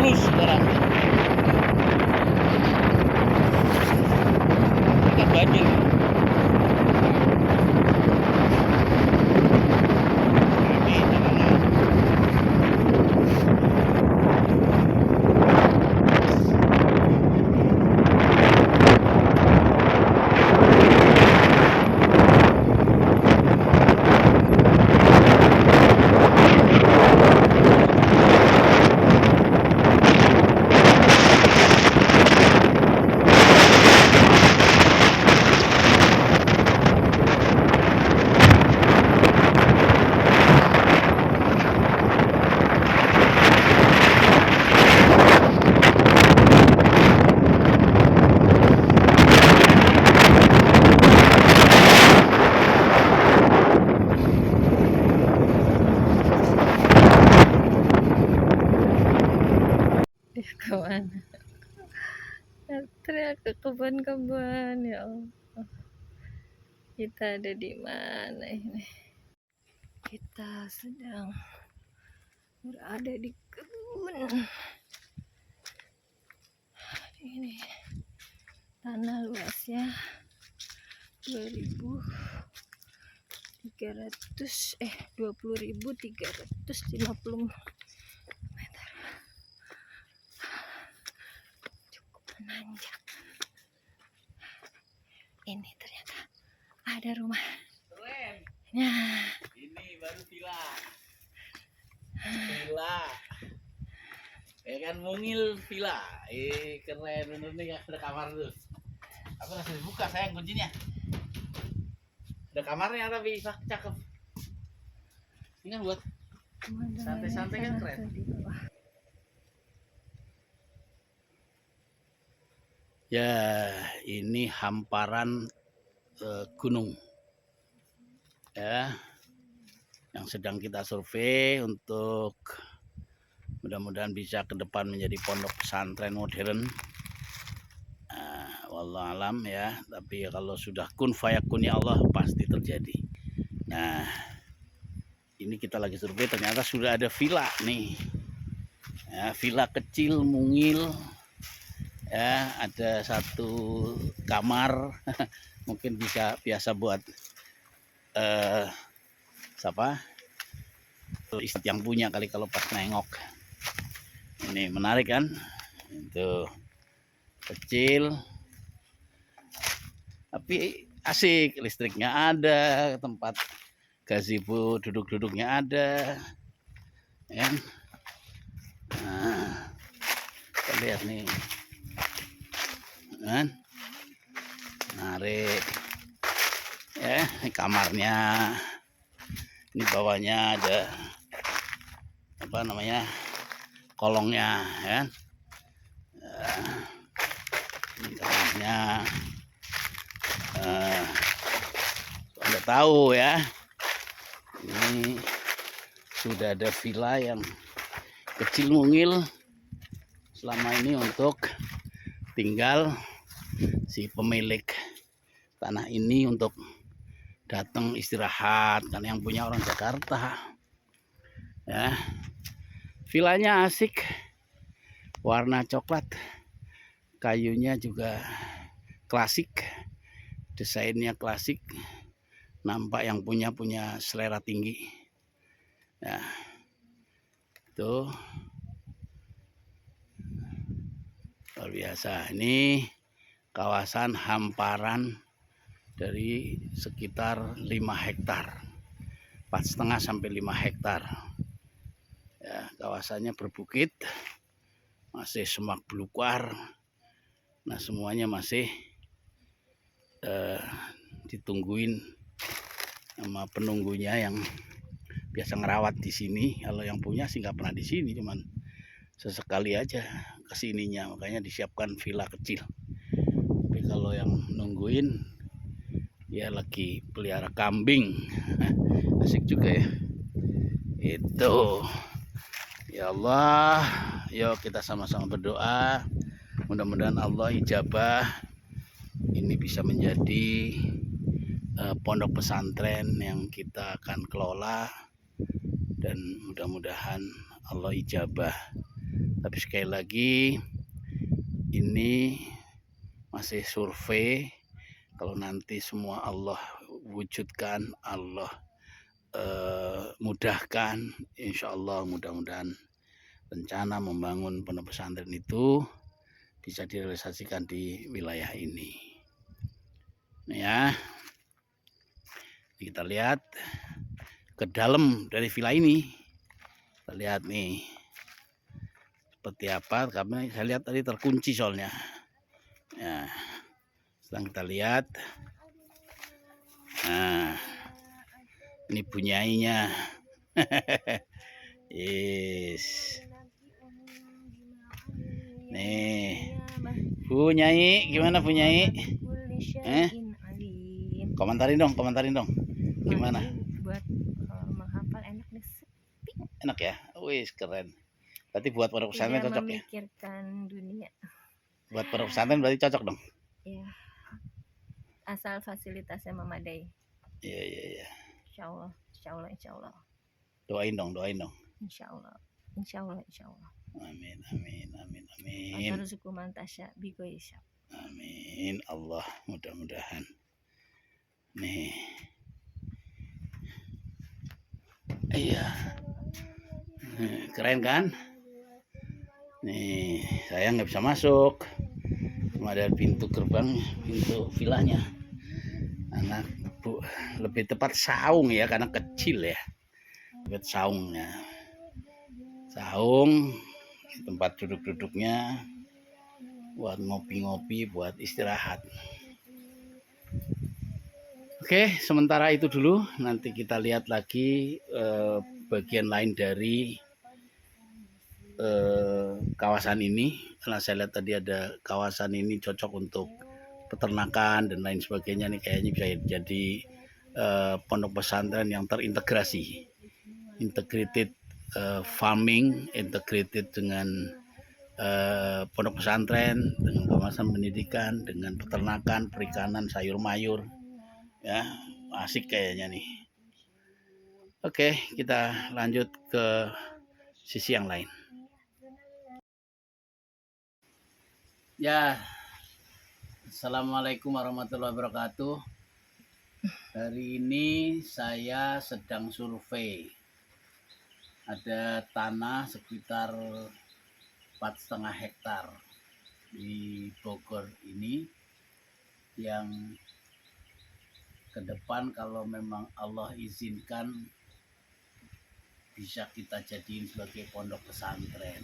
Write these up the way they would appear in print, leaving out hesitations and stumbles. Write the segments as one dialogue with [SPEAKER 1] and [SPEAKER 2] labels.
[SPEAKER 1] lurus sekarang. Ini kan banjir. Ini jalanan.
[SPEAKER 2] Kemana? Teriak ke kebun-kebun, ya Allah. Kita ada di mana ini? Kita sedang berada di kebun. Ini tanah luasnya 20.350 meter. Cukup menanjak. Ini ternyata ada rumah.
[SPEAKER 1] Keren.
[SPEAKER 2] Nah,
[SPEAKER 1] Ini baru villa. Villa. Ya kan Mungil villa. Keren bener nih, ada kamar tuh. Aku langsung buka sayang kuncinya. Ada kamarnya tapi cakep. Ini kan buat santai-santai kan keren. Ya, ini hamparan gunung. Ya, yang sedang kita survei untuk mudah-mudahan bisa ke depan menjadi pondok pesantren modern. Wallah alam ya, tapi kalau sudah kun fayakun ya Allah pasti terjadi. Nah, ini kita lagi survei, ternyata sudah ada villa nih. Ya, villa kecil mungil. Ya, ada satu kamar. Mungkin bisa biasa buat siapa? Istri yang punya kali kalau pas nengok. Ini menarik kan? Itu kecil. Tapi asik, listriknya ada, tempat gazebo duduk-duduknya ada. Ya. Nah, kita lihat nih. Kan? Menarik. Ya, ini kamarnya. Ini bawahnya ada apa namanya? Kolongnya, ya. Ini kamarnya. Anda tahu ya, ini sudah ada villa yang kecil mungil selama ini untuk tinggal si pemilik tanah ini untuk datang istirahat, karena yang punya orang Jakarta. Ya, villanya asik, warna coklat, kayunya juga klasik, desainnya klasik, nampak yang punya selera tinggi. Ya, itu luar biasa. Ini kawasan hamparan dari sekitar 5 hektar, 4,5 sampai 5 hektar. Ya, kawasannya berbukit, masih semak belukar. Nah, semuanya masih ditungguin sama penunggunya yang biasa ngerawat di sini. Kalau yang punya sih nggak pernah di sini, cuman sesekali aja kesininya, makanya disiapkan villa kecil. Tapi kalau yang nungguin ya lagi pelihara kambing. Asik juga ya. Itu. Ya Allah, yuk kita sama-sama berdoa. Mudah-mudahan Allah ijabah. Ini bisa menjadi pondok pesantren yang kita akan kelola, dan mudah-mudahan Allah ijabah Tapi sekali lagi ini masih survei. Kalau nanti semua Allah wujudkan, Allah mudahkan, insya Allah mudah-mudahan rencana membangun pondok pesantren itu bisa direalisasikan di wilayah ini. Nah ya, kita lihat ke dalam dari villa ini. Kita lihat nih seperti apa. Saya lihat tadi terkunci soalnya. Ya, sekarang kita lihat. Nah, ini bunyainya. Yes. Nih, bunyai gimana bunyai? Komentarin dong. Gimana?
[SPEAKER 2] Buat menghafal enak deh.
[SPEAKER 1] Enak ya? Wih, keren. Berarti buat pondok pesantren cocok ya?
[SPEAKER 2] Memikirkan dunia.
[SPEAKER 1] Buat pondok pesantren berarti cocok dong?
[SPEAKER 2] Iya. Asal fasilitasnya memadai.
[SPEAKER 1] Iya.
[SPEAKER 2] Insya Allah.
[SPEAKER 1] Doain dong.
[SPEAKER 2] Insya Allah.
[SPEAKER 1] Amin.
[SPEAKER 2] Ataruzuku mantasya biko isya.
[SPEAKER 1] Amin. Allah mudah-mudahan. Nih. Iya. Keren kan? Nih, saya nggak bisa masuk. Cuma ada pintu gerbang, pintu villanya. Anak bu, lebih tepat saung ya, karena kecil ya. Buat saungnya. Saung, tempat duduk-duduknya, buat ngopi-ngopi, buat istirahat. Oke, sementara itu dulu. Nanti kita lihat lagi bagian lain dari kawasan ini. Karena saya lihat tadi ada kawasan ini cocok untuk peternakan dan lain sebagainya. Nih kayaknya bisa jadi pondok pesantren yang terintegrasi, integrated farming, integrated dengan pondok pesantren, dengan kawasan pendidikan, dengan peternakan, perikanan, sayur mayur. Ya, asik kayaknya nih. Oke, kita lanjut ke sisi yang lain. Ya, Assalamualaikum warahmatullahi wabarakatuh. Hari ini saya sedang survei. Ada tanah sekitar 4,5 hektar di Bogor ini yang ke depan kalau memang Allah izinkan bisa kita jadiin sebagai pondok pesantren.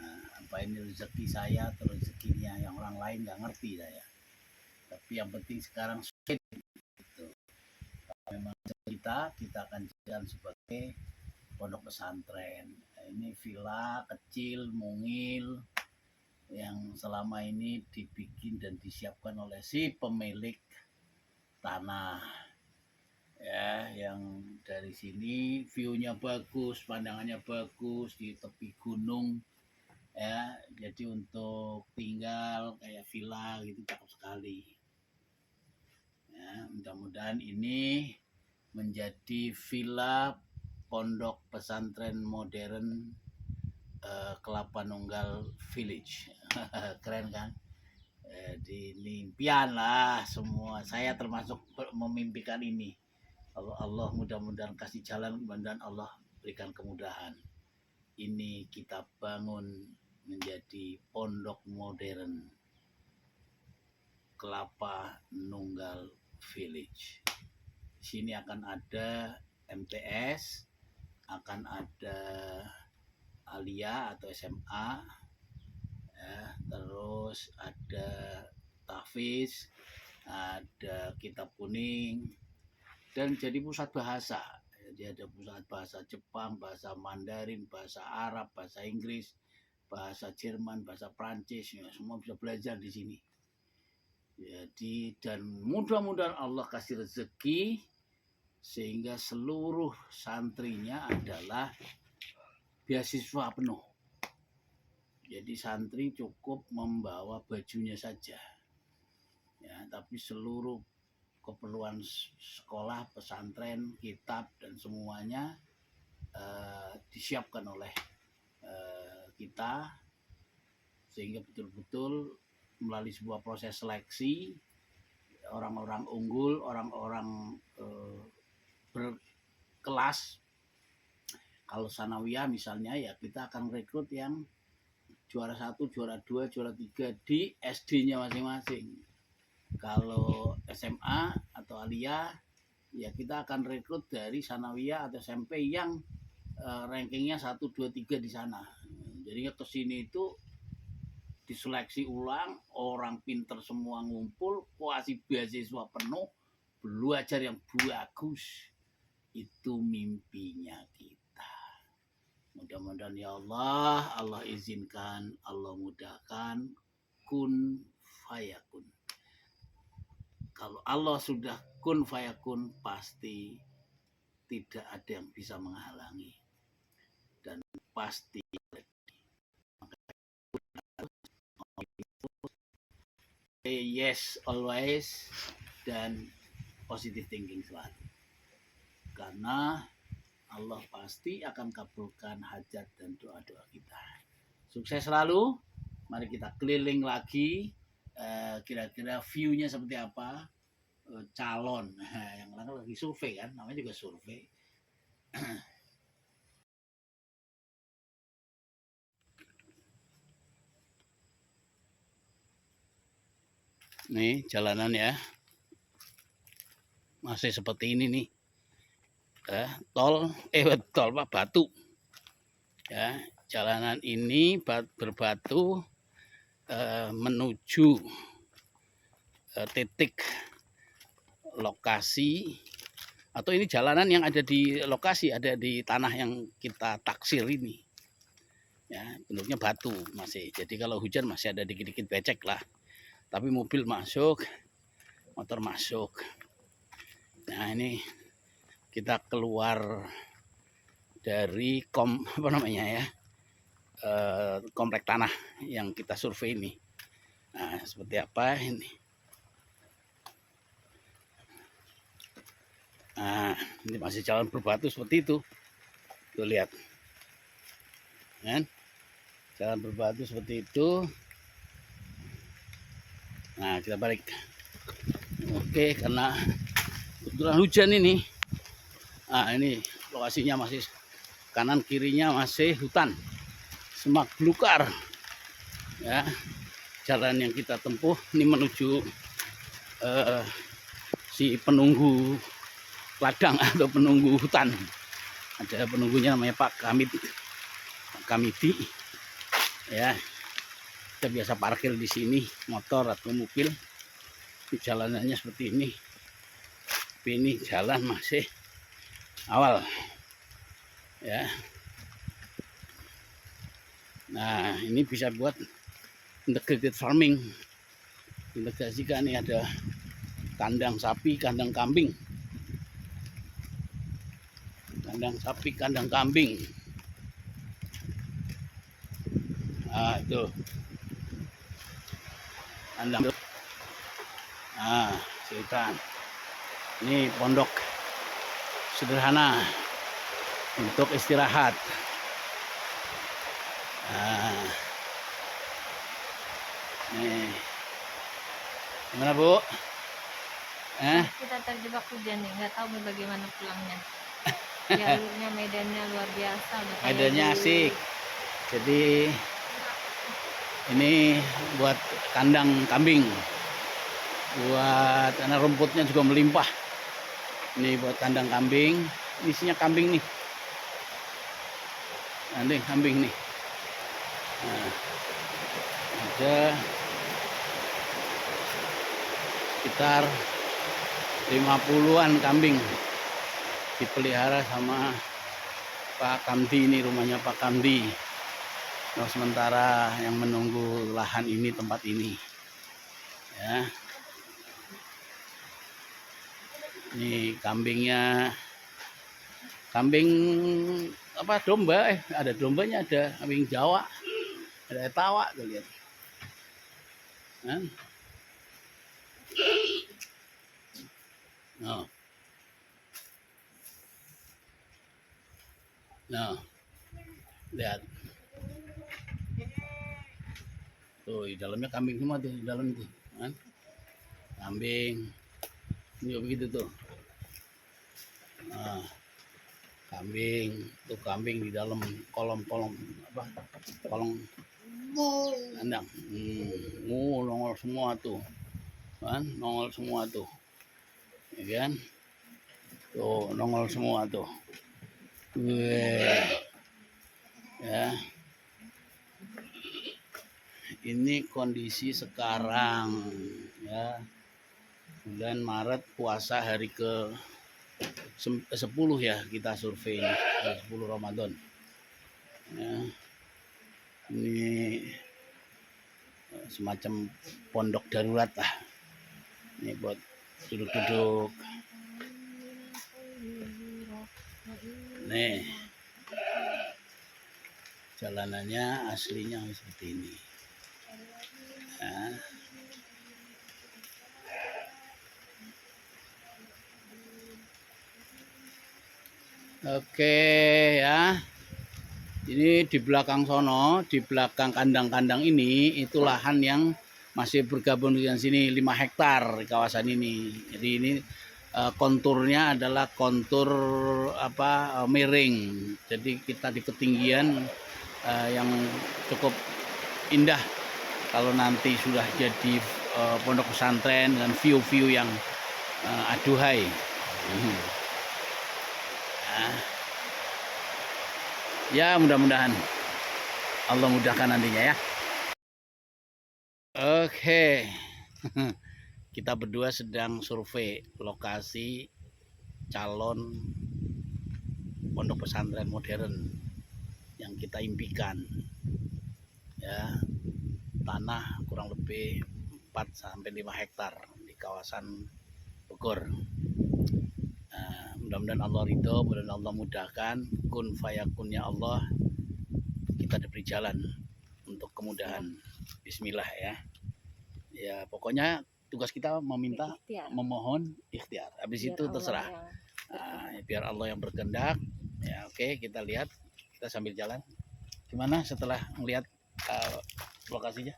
[SPEAKER 1] Nah, apa ini rezeki saya atau rezekinya yang orang lain nggak ngerti saya. Tapi yang penting sekarang sulit gitu. Kalau memang kita akan jadikan sebagai pondok pesantren. Nah, ini villa kecil mungil yang selama ini dibikin dan disiapkan oleh si pemilik tanah ya, yang dari sini view-nya bagus, pandangannya bagus di tepi gunung ya, jadi untuk tinggal kayak villa gitu cakep sekali ya. Mudah-mudahan ini menjadi villa pondok pesantren modern Kelapa Nunggal Village. Keren kan? Di impian lah semua, saya termasuk memimpikan ini. Allah mudah-mudahan kasih jalan, mudah-mudahan Allah berikan kemudahan. Ini kita bangun menjadi pondok modern Kelapa Nunggal Village. Di sini akan ada MTS, akan ada Alia atau SMA, ya, terus ada tahfiz, ada kitab kuning, dan jadi pusat bahasa. Jadi ada pusat bahasa Jepang, bahasa Mandarin, bahasa Arab, bahasa Inggris, bahasa Jerman, bahasa Prancis, ya, semua bisa belajar di sini. Jadi dan mudah-mudahan Allah kasih rezeki sehingga seluruh santrinya adalah beasiswa penuh. Jadi santri cukup membawa bajunya saja, ya, tapi seluruh keperluan sekolah, pesantren, kitab dan semuanya disiapkan oleh kita, sehingga betul-betul melalui sebuah proses seleksi orang-orang unggul, orang-orang berkelas. Kalau sanawiyah misalnya ya kita akan rekrut yang juara 1, juara 2, juara 3 di SD-nya masing-masing. Kalau SMA atau aliyah ya kita akan rekrut dari sanawiyah atau SMP yang rankingnya 1, 2, 3 di sana. Jadi ke sini itu diseleksi ulang, orang pinter semua ngumpul, kuasi beasiswa penuh, belajar yang bagus. Itu mimpinya kita. Mudah-mudahan ya Allah, Allah izinkan, Allah mudahkan, kun fayakun. Kalau Allah sudah kun fayakun, pasti tidak ada yang bisa menghalangi. Dan pasti yes always dan positive thinking selalu. Karena Allah pasti akan kabulkan hajat dan doa-doa kita. Sukses selalu. Mari kita keliling lagi. Kira-kira view-nya seperti apa? Calon yang lagi survei kan, namanya juga survei. Nih jalanan ya, masih seperti ini nih. Tol Pak, batu ya. Jalanan ini berbatu menuju titik lokasi, atau ini jalanan yang ada di lokasi, ada di tanah yang kita taksir ini ya. Bentuknya batu masih, jadi kalau hujan masih ada dikit-dikit becek lah, tapi mobil masuk, motor masuk. Nah ini kita keluar dari komplek tanah yang kita survei ini. Nah seperti apa ini? Nah ini masih jalan berbatu seperti itu. Tuh lihat, kan? Jalan berbatu seperti itu. Nah kita balik. Oke, karena kebetulan hujan ini. Nah ini lokasinya masih kanan kirinya masih hutan, semak belukar ya. Jalan yang kita tempuh ini menuju si penunggu ladang atau penunggu hutan. Ada penunggunya namanya Pak Kamiti ya. Kita biasa parkir di sini motor atau mobil. Jalanannya seperti ini. Tapi ini jalan masih awal ya. Nah ini bisa buat integrated farming. Integrasikan, ini ada kandang sapi, kandang kambing, kandang sapi, kandang kambing. Nah itu kandang. Nah sekitar ini pondok sederhana untuk istirahat. Nah, nih, gimana Bu?
[SPEAKER 2] Kita terjebak hujan nih, nggak tahu bagaimana pulangnya. Jalurnya, medannya luar biasa.
[SPEAKER 1] Medannya asik. Jadi ini buat kandang kambing, buat karena rumputnya juga melimpah. Ini buat kandang kambing, isinya kambing nih. Nanti kambing nih. Nah, ada sekitar 50-an kambing dipelihara sama Pak Kamdi. Ini rumahnya Pak Kamdi. Nah, sementara yang menunggu lahan ini, tempat ini ya. Ini kambingnya, kambing apa, domba, ada dombanya, ada kambing Jawa, ada etawa tuh, lihat. Nah, nah, lihat Tuh di dalamnya kambing semua tuh di dalam itu kan, kambing ini begitu tuh. Nah, kambing di dalam kolom apa, kolong kandang. Nongol semua tuh kan, nongol semua tuh ya kan, tuh nongol semua tuh. Weh, ya ini kondisi sekarang ya, bulan Maret, puasa hari ke 10 ya, kita survei 10 Ramadan ya. Ini semacam pondok darurat lah ini buat duduk-duduk nih. Jalanannya aslinya seperti ini ya. Oke ya, ini di belakang sono, di belakang kandang-kandang ini itu lahan yang masih bergabung dengan sini 5 hektar di kawasan ini. Jadi ini konturnya adalah kontur apa, miring. Jadi kita di ketinggian yang cukup indah kalau nanti sudah jadi pondok pesantren dengan view-view yang aduhai. Ya mudah-mudahan Allah mudahkan nantinya ya. Oke, kita berdua sedang survei lokasi calon pondok pesantren modern yang kita impikan ya. Tanah kurang lebih 4-5 hektar di kawasan Bogor. Mudah-mudahan Allah ridho, mudah-mudahan Allah mudahkan, kun fayakun ya Allah, kita diberi jalan untuk kemudahan. Bismillah ya. Ya pokoknya tugas kita meminta, memohon ikhtiar. Habis itu terserah. Biar Allah yang berkehendak. Ya oke, kita lihat, kita sambil jalan. Gimana setelah melihat lokasinya?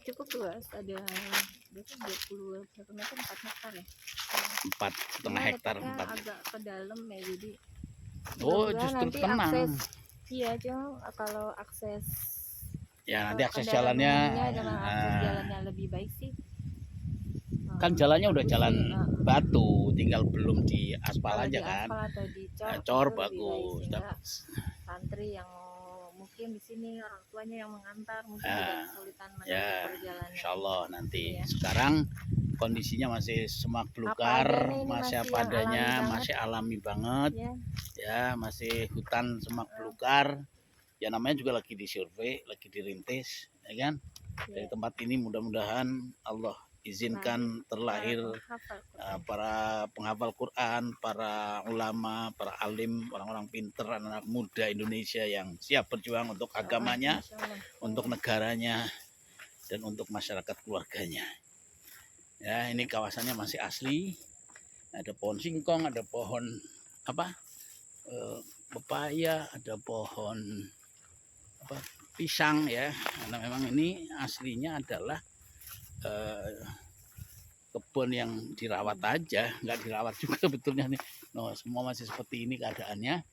[SPEAKER 2] Cukup luas, ada 20 berapa meter, 4 hektar ya.
[SPEAKER 1] 4,5 hektar. 4.
[SPEAKER 2] Agak ke dalam ya, jadi
[SPEAKER 1] oh justru
[SPEAKER 2] nanti
[SPEAKER 1] tenang
[SPEAKER 2] akses, iya cuma kalau akses
[SPEAKER 1] ya nanti akses jalannya
[SPEAKER 2] dengan akses jalannya lebih baik sih.
[SPEAKER 1] Kan jalannya udah jalan batu, tinggal belum di aspal aja kan.
[SPEAKER 2] Atau
[SPEAKER 1] dicor bagus.
[SPEAKER 2] Santri yang mungkin di sini orang tuanya yang mengantar mungkin juga kesulitan menempuh perjalanan. Insyaallah
[SPEAKER 1] nanti. Ya. Sekarang kondisinya masih semak belukar, masih apa adanya, masih alami banget. Ya, masih hutan semak belukar. Ya namanya juga lagi disurvei, lagi dirintis, ya kan? Dari tempat ini mudah-mudahan Allah izinkan terlahir para penghafal Quran, para ulama, para alim, orang-orang pinter, anak-anak muda Indonesia yang siap berjuang untuk agamanya, untuk negaranya, dan untuk masyarakat keluarganya. Ya, ini kawasannya masih asli. Ada pohon singkong, ada pohon apa? Pepaya, ada pohon apa? Pisang ya. Karena memang ini aslinya adalah kebun yang dirawat aja, nggak dirawat juga sebetulnya nih. No, semua masih seperti ini keadaannya.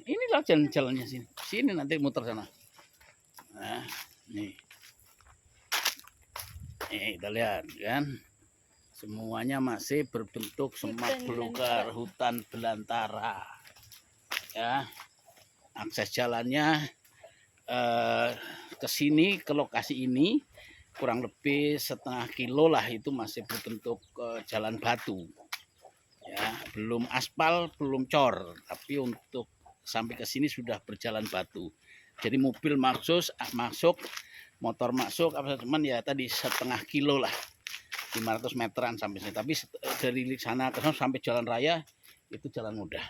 [SPEAKER 1] Inilah jalan-jalannya sini. Sini nanti muter sana. Nah, nih. Kita lihat kan. Semuanya masih berbentuk semak belukar, hutan belantara. Ya. Akses jalannya ke sini, ke lokasi ini kurang lebih setengah kilo lah, itu masih berbentuk jalan batu ya, belum aspal, belum cor, tapi untuk sampai ke sini sudah berjalan batu. Jadi mobil masuk, motor masuk, apa cuman ya tadi setengah kilo lah, 500 meteran sampai sini. Tapi dari sana ke sana sampai jalan raya itu jalan mudah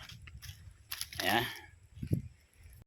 [SPEAKER 1] ya.